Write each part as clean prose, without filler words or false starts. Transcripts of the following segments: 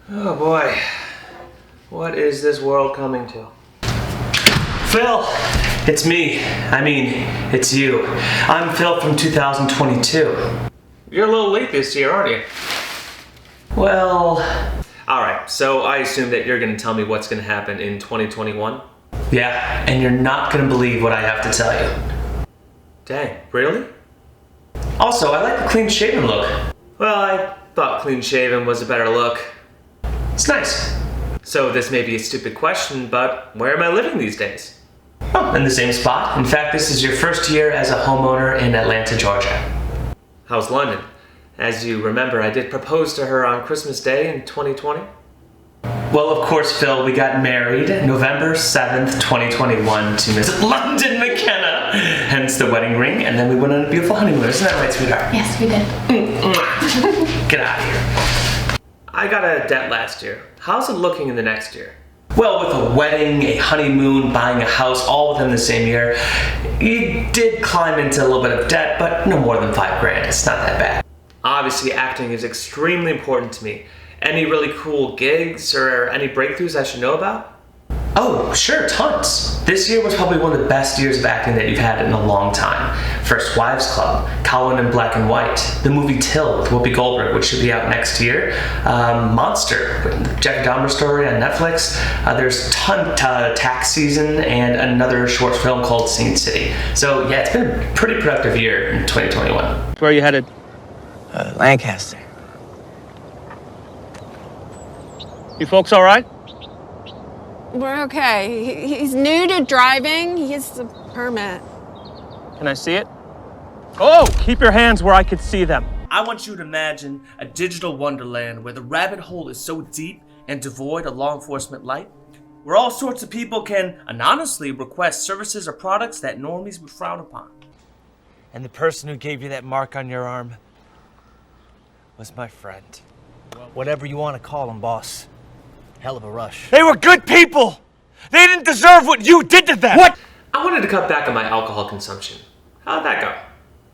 Oh boy, what is this world coming to? Phil, it's me. I mean, it's you. I'm Phil from 2022. You're a little late this year, aren't you? Well, alright, so I assume that you're gonna tell me what's gonna happen in 2021? Yeah, and you're not gonna believe what I have to tell you. Dang, really? Also, I like the clean shaven look. Well, I thought clean shaven was a better look. It's nice. So this may be a stupid question, but where am I living these days? Oh, in the same spot. In fact, this is your first year as a homeowner in Atlanta, Georgia. How's London? As you remember, I did propose to her on Christmas Day in 2020. Well, of course, Phil, we got married November 7th, 2021 to Miss London McKenna, hence the wedding ring, and then we went on a beautiful honeymoon. Isn't that right, sweetheart? Yes, we did. Get out of here. I got a debt last year. How's it looking in the next year? Well, with a wedding, a honeymoon, buying a house, all within the same year, you did climb into a little bit of debt, but no more than $5,000. It's not that bad. Obviously, acting is extremely important to me. Any really cool gigs or any breakthroughs I should know about? Oh, sure, tons. This year was probably one of the best years of acting that you've had in a long time. First Wives Club, Colin in Black and White, the movie Till with Whoopi Goldberg, which should be out next year, Monster, Jack Dahmer story on Netflix. There's tax season and another short film called Sin City. So yeah, it's been a pretty productive year in 2021. Where are you headed? Lancaster. You folks all right? We're okay. He's new to driving. He has a permit. Can I see it? Oh, keep your hands where I could see them. I want you to imagine a digital wonderland where the rabbit hole is so deep and devoid of law enforcement light, where all sorts of people can anonymously request services or products that normies would frown upon. And the person who gave you that mark on your arm was my friend. Whatever you want to call him, boss. Hell of a rush. They were good people! They didn't deserve what you did to them! What? I wanted to cut back on my alcohol consumption. How'd that go?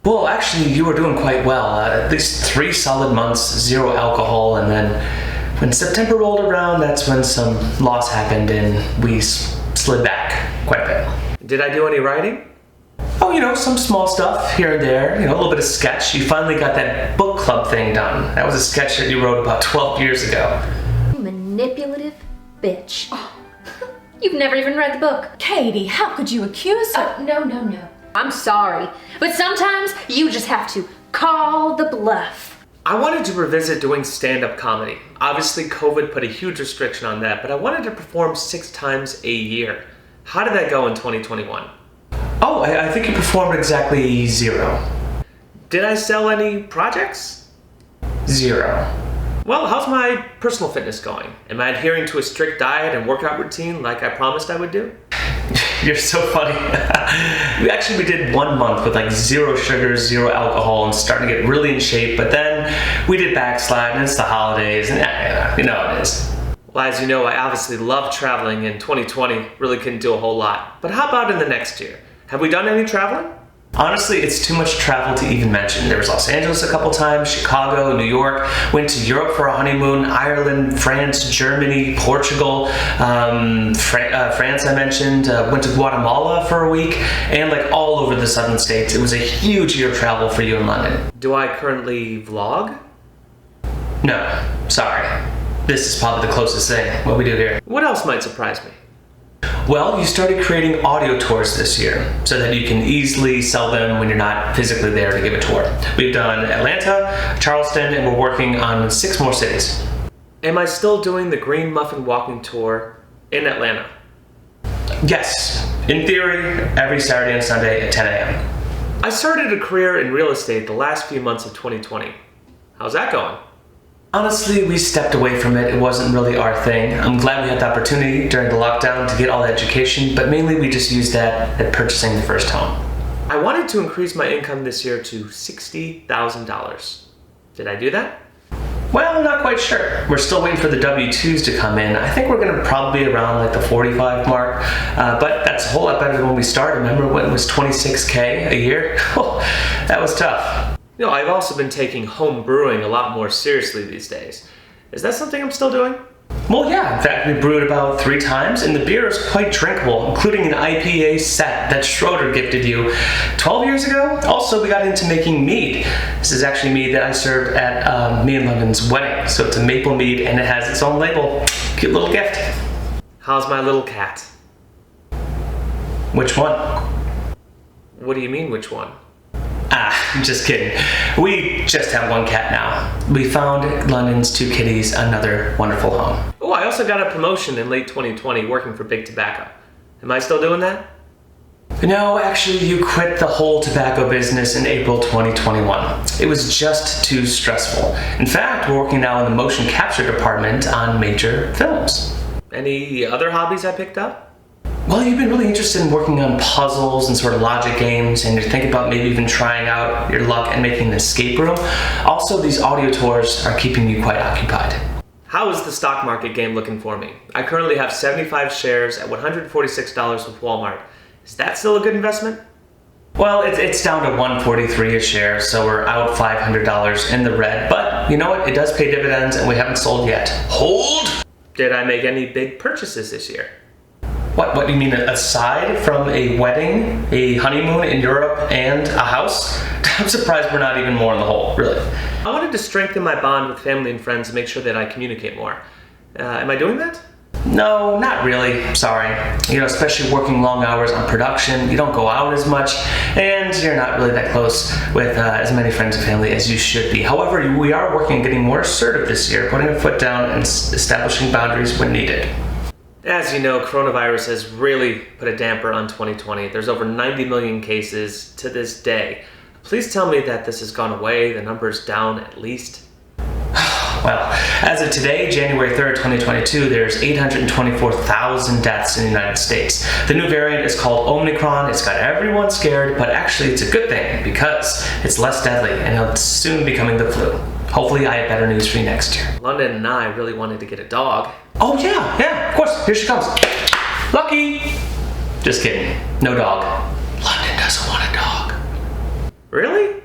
Well, actually, you were doing quite well. At least 3 solid months, 0 alcohol, and then when September rolled around, that's when some loss happened and we slid back quite a bit. Did I do any writing? Oh, some small stuff here and there, a little bit of sketch. You finally got that book club thing done. That was a sketch that you wrote about 12 years ago. Manipulative bitch. Oh. You've never even read the book. Katie, how could you accuse her? Oh, no. I'm sorry. But sometimes you just have to call the bluff. I wanted to revisit doing stand-up comedy. Obviously, COVID put a huge restriction on that, but I wanted to perform 6 times a year. How did that go in 2021? Oh, I think you performed exactly 0. Did I sell any projects? 0. Well, how's my personal fitness going? Am I adhering to a strict diet and workout routine like I promised I would do? You're so funny. we did 1 month with 0 sugar, 0 alcohol, and starting to get really in shape, but then we did backslide, and it's the holidays, and you know how it is. Well, as you know, I obviously love traveling, and 2020 really couldn't do a whole lot. But how about in the next year? Have we done any traveling? Honestly, it's too much travel to even mention. There was Los Angeles a couple times, Chicago, New York, went to Europe for a honeymoon, Ireland, France, Germany, Portugal, France I mentioned, went to Guatemala for a week, and all over the southern states. It was a huge year of travel for you in London. Do I currently vlog? No, sorry. This is probably the closest thing, what we do here. What else might surprise me? Well, you started creating audio tours this year so that you can easily sell them when you're not physically there to give a tour. We've done Atlanta, Charleston, and we're working on 6 more cities. Am I still doing the Green Muffin Walking Tour in Atlanta? Yes. In theory, every Saturday and Sunday at 10 a.m. I started a career in real estate the last few months of 2020. How's that going? Honestly, we stepped away from it. It wasn't really our thing. I'm glad we had the opportunity during the lockdown to get all the education, but mainly we just used that at purchasing the first home. I wanted to increase my income this year to $60,000. Did I do that? Well, I'm not quite sure. We're still waiting for the W-2s to come in. I think we're gonna probably be around the 45 mark, but that's a whole lot better than when we started. Remember when it was 26K a year? Oh, that was tough. I've also been taking home brewing a lot more seriously these days. Is that something I'm still doing? Well, yeah, in fact, we brewed about 3 times, and the beer is quite drinkable, including an IPA set that Schroeder gifted you 12 years ago. Also, we got into making mead. This is actually mead that I served at me and London's wedding. So it's a maple mead, and it has its own label. Cute little gift. How's my little cat? Which one? What do you mean, which one? I'm just kidding. We just have 1 cat now. We found London's 2 kitties another wonderful home. Oh, I also got a promotion in late 2020 working for Big Tobacco. Am I still doing that? No, actually, you quit the whole tobacco business in April 2021. It was just too stressful. In fact, we're working now in the motion capture department on major films. Any other hobbies I picked up? Well, you've been really interested in working on puzzles and sort of logic games, and you're thinking about maybe even trying out your luck and making an escape room. Also, these audio tours are keeping you quite occupied. How is the stock market game looking for me? I currently have 75 shares at $146 with Walmart. Is that still a good investment? Well, it's down to $143 a share, so we're out $500 in the red. But you know what? It does pay dividends, and we haven't sold yet. Hold! Did I make any big purchases this year? What do you mean, aside from a wedding, a honeymoon in Europe, and a house? I'm surprised we're not even more in the hole, really. I wanted to strengthen my bond with family and friends and make sure that I communicate more. Am I doing that? No, not really, sorry. You know, especially working long hours on production, you don't go out as much, and you're not really that close with as many friends and family as you should be. However, we are working on getting more assertive this year, putting a foot down and establishing boundaries when needed. As you know, coronavirus has really put a damper on 2020. There's over 90 million cases to this day. Please tell me that this has gone away, the number's down at least. Well, as of today, January 3rd, 2022, there's 824,000 deaths in the United States. The new variant is called Omicron. It's got everyone scared, but actually it's a good thing because it's less deadly and it's soon becoming the flu. Hopefully I have better news for you next year. London and I really wanted to get a dog. Oh yeah, of course. Here she comes. Lucky! Just kidding. No dog. London doesn't want a dog. Really?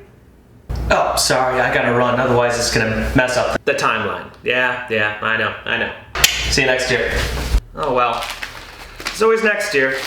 Oh, sorry, I gotta run, otherwise it's gonna mess up The timeline. Yeah, I know. See you next year. Oh well. It's always next year.